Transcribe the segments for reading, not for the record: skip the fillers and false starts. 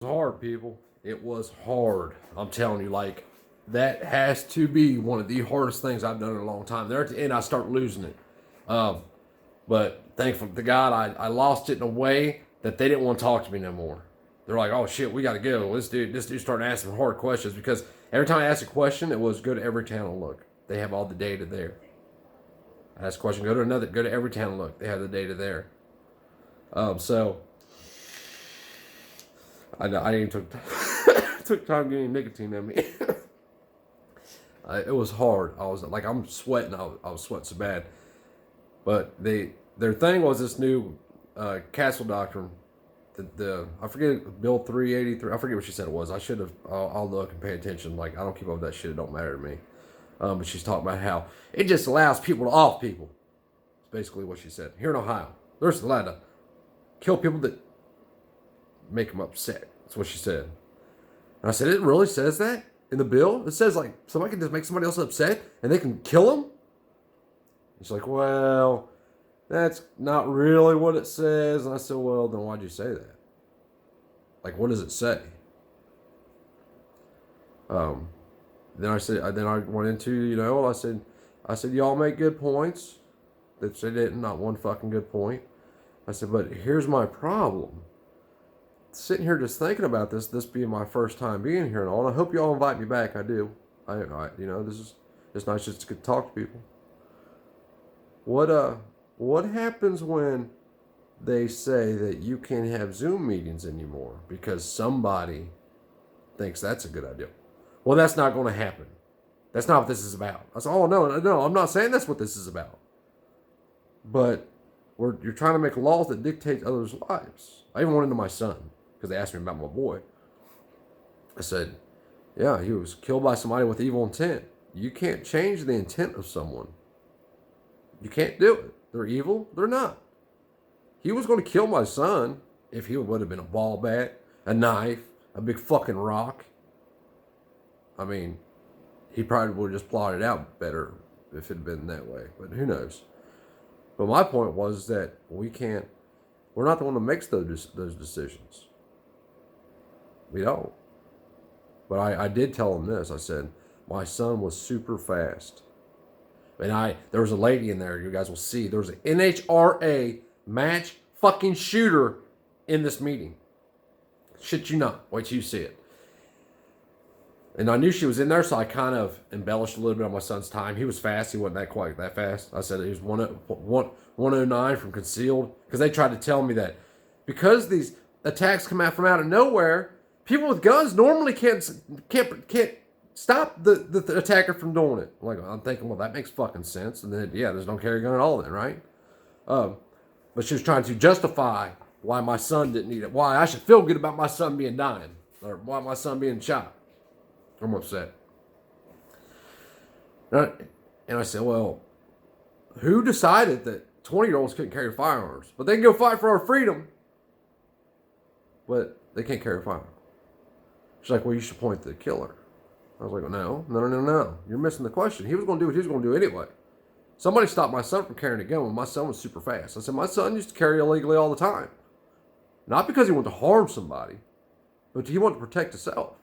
Hard, people. It was hard. I'm telling you, like, that has to be one of the hardest things I've done in a long time. There at the end, I start losing it. Um, but thankful to God, I lost it in a way that they didn't want to talk to me no more. They're like, "Oh shit, we got to go." This dude started asking hard questions because every time I asked a question, it was go to every town and look. They have all the data there. I asked a question, go to every town and look. They have the data there. So I even took time getting nicotine in me. It was hard. I was like, I'm sweating. I was sweating so bad. But their thing was this new castle doctrine. I forget Bill 383. I forget what she said it was. I should have. I'll look and pay attention. Like I don't keep up with that shit. It don't matter to me. But she's talking about how it just allows people to off people. It's basically what she said. Here in Ohio, they're just allowed to kill people that make them upset. That's what she said. And I said, it really says that in the bill? It says like somebody can just make somebody else upset and they can kill them? She's like, well, that's not really what it says. And I said, well, then why'd you say that? Like, what does it say? Then I went into, I said, y'all make good points. They said not one fucking good point. I said, but here's my problem. Sitting here just thinking about this being my first time being here and all, and I hope you all invite me back. I do. This is it's nice just to talk to people. What happens when they say that you can't have Zoom meetings anymore because somebody thinks that's a good idea? Well, that's not going to happen. That's not what this is about. I said, oh no, I'm not saying that's what this is about. But you're trying to make laws that dictate others' lives. I even went into my son because they asked me about my boy. I said, yeah, he was killed by somebody with evil intent. You can't change the intent of someone. You can't do it. They're evil. They're not. He was going to kill my son if he would have been a ball bat, a knife, a big fucking rock. I mean, he probably would have just plotted out better if it had been that way. But who knows? But my point was that we're not the one that makes those decisions. We don't. But I did tell him this. I said, my son was super fast. And there was a lady in there, you guys will see. There was an NHRA match fucking shooter in this meeting. Shit you not. Wait till you see it. And I knew she was in there, so I kind of embellished a little bit on my son's time. He was fast. He wasn't quite that fast. I said he was 109 from concealed. Because they tried to tell me that because these attacks come out from out of nowhere, people with guns normally can't stop the attacker from doing it. I'm thinking, well, that makes fucking sense. And then, there's no carry gun at all then, right? But she was trying to justify why my son didn't need it. Why I should feel good about my son being dying. Or why my son being shot. I'm upset. And I said, well, who decided that 20-year-olds couldn't carry firearms? But they can go fight for our freedom. But they can't carry a firearm. She's like, well, you should point to the killer. I was like, no. You're missing the question. He was going to do what he was going to do anyway. Somebody stopped my son from carrying a gun when my son was super fast. I said, my son used to carry illegally all the time. Not because he wanted to harm somebody, but he wanted to protect himself.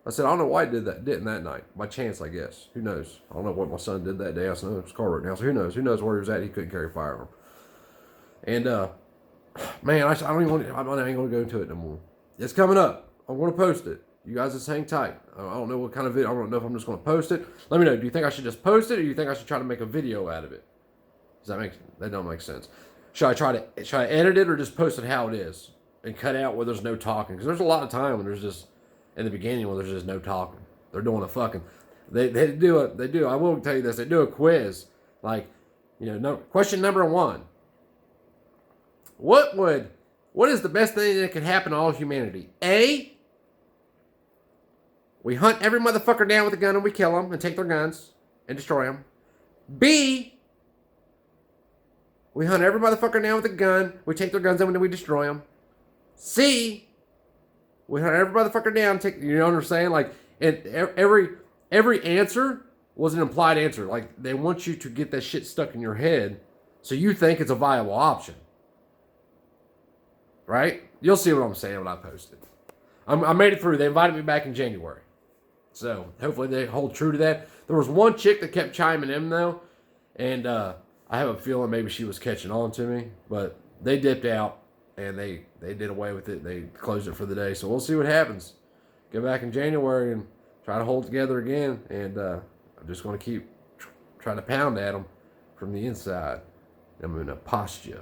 I said, I don't know why he didn't that night. By chance, I guess. Who knows? I don't know what my son did that day. I said, his car right now. So who knows? Who knows where he was at? He couldn't carry a firearm. And, man, I'm not even going to go into it no more. It's coming up. I'm going to post it. You guys just hang tight. I don't know what kind of video. I don't know if I'm just going to post it. Let me know. Do you think I should just post it, or do you think I should try to make a video out of it? That don't make sense? Should I try to edit it or just post it how it is and cut out where there's no talking? Because there's a lot of time when there's just in the beginning when there's just no talking. They're doing a fucking. They do. I will tell you this. They do a quiz. Question number 1. What is the best thing that could happen to all humanity? A, we hunt every motherfucker down with a gun and we kill them and take their guns and destroy them. B, we hunt every motherfucker down with a gun, we take their guns and then we destroy them. C, we hunt every motherfucker down, you know what I'm saying? Every answer was an implied answer. Like, they want you to get that shit stuck in your head so you think it's a viable option. Right? You'll see what I'm saying when I post it. I made it through. They invited me back in January. So hopefully they hold true to that. There was one chick that kept chiming in, though. And I have a feeling maybe she was catching on to me. But they dipped out, and they did away with it. They closed it for the day. So we'll see what happens. Go back in January and try to hold together again. And I'm just going to keep trying to pound at them from the inside. I'm in a posture.